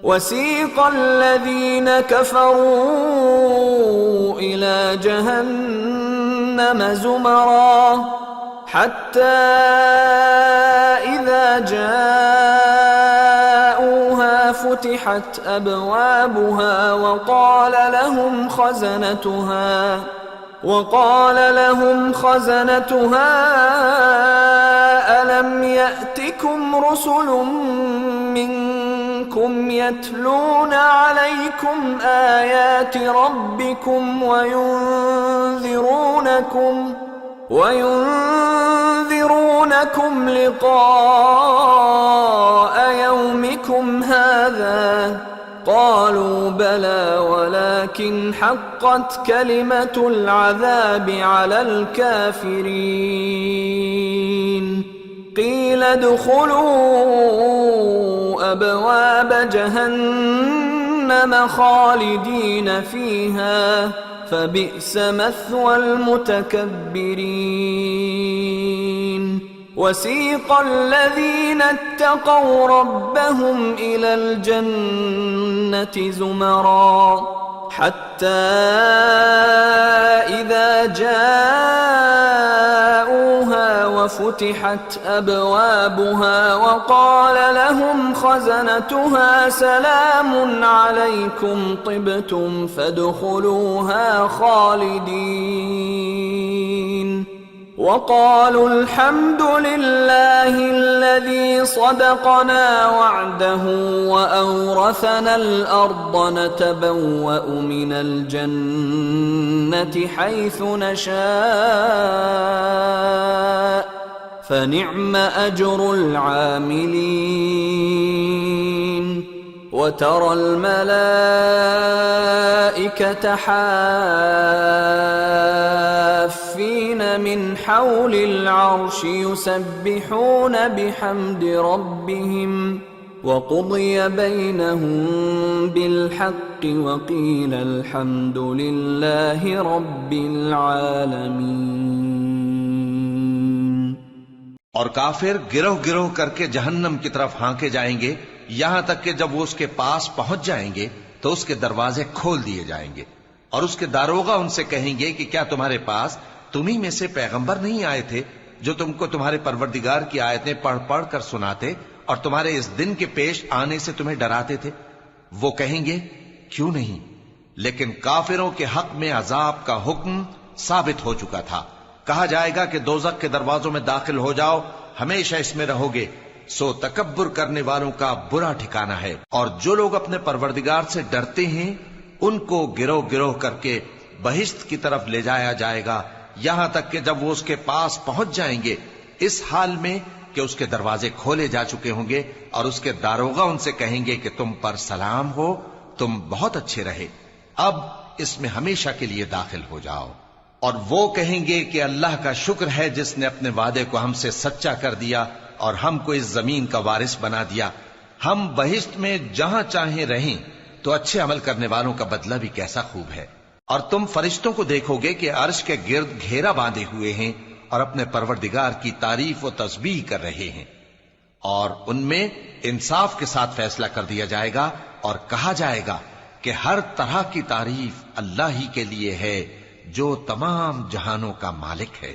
وسيق الذين كفروا إلى جهنم زمرا حتى إذا جاءوها فتحت أبوابها وقال لهم خزنتها ألم يأتكم رسل منكم يتلون عليكم آيات ربكم وينذرونكم لقاء يومكم هذا؟ قالوا بلى ولكن حقت كلمة العذاب على الكافرين. قيل ادخلوا أبواب جهنم خالدين فيها فبئس مثوى المتكبرين. وسيق الذين اتقوا ربهم إلى الجنة زمرا حتى إذا جاءوها وفتحت أبوابها وقال لهم خزنتها سلام عليكم طبتم فادخلوها خالدين. وقالوا الحمد لله الذي صدقنا وعده وأورثنا الأرض نتبوأ من الجنة حيث نشاء فنعم أجر العاملين. وترى الملائكة حافين من حول العرش يسبحون بحمد ربهم وقضي بينهم بالحق وقيل الحمد لله رب العالمين. اور کافر گروہ گروہ کر کے جہنم کی طرف ہانکے جائیں گے یہاں تک کہ جب وہ اس کے پاس پہنچ جائیں گے تو اس کے دروازے کھول دیے جائیں گے اور اس کے داروغہ ان سے کہیں گے کہ کیا تمہارے پاس تمہیں میں سے پیغمبر نہیں آئے تھے جو تم کو تمہارے پروردگار کی آیتیں پڑھ پڑھ کر سناتے اور تمہارے اس دن کے پیش آنے سے تمہیں ڈراتے تھے؟ وہ کہیں گے کیوں نہیں، لیکن کافروں کے حق میں عذاب کا حکم ثابت ہو چکا تھا. کہا جائے گا کہ دوزخ کے دروازوں میں داخل ہو جاؤ، ہمیشہ اس میں رہو گے، سو تکبر کرنے والوں کا برا ٹھکانہ ہے. اور جو لوگ اپنے پروردگار سے ڈرتے ہیں ان کو گروہ گروہ کر کے بہشت کی طرف لے جایا جائے گا یہاں تک کہ جب وہ اس کے پاس پہنچ جائیں گے اس حال میں کہ اس کے دروازے کھولے جا چکے ہوں گے اور اس کے داروغہ ان سے کہیں گے کہ تم پر سلام ہو، تم بہت اچھے رہے، اب اس میں ہمیشہ کے لیے داخل ہو جاؤ. اور وہ کہیں گے کہ اللہ کا شکر ہے جس نے اپنے وعدے کو ہم سے سچا کر دیا اور ہم کو اس زمین کا وارث بنا دیا. ہم بہشت میں جہاں چاہیں رہیں تو اچھے عمل کرنے والوں کا بدلہ بھی کیسا خوب ہے. اور تم فرشتوں کو دیکھو گے کہ عرش کے گرد گھیرا باندھے ہوئے ہیں اور اپنے پروردگار کی تعریف و تسبیح کر رہے ہیں، اور ان میں انصاف کے ساتھ فیصلہ کر دیا جائے گا اور کہا جائے گا کہ ہر طرح کی تعریف اللہ ہی کے لیے ہے جو تمام جہانوں کا مالک ہے.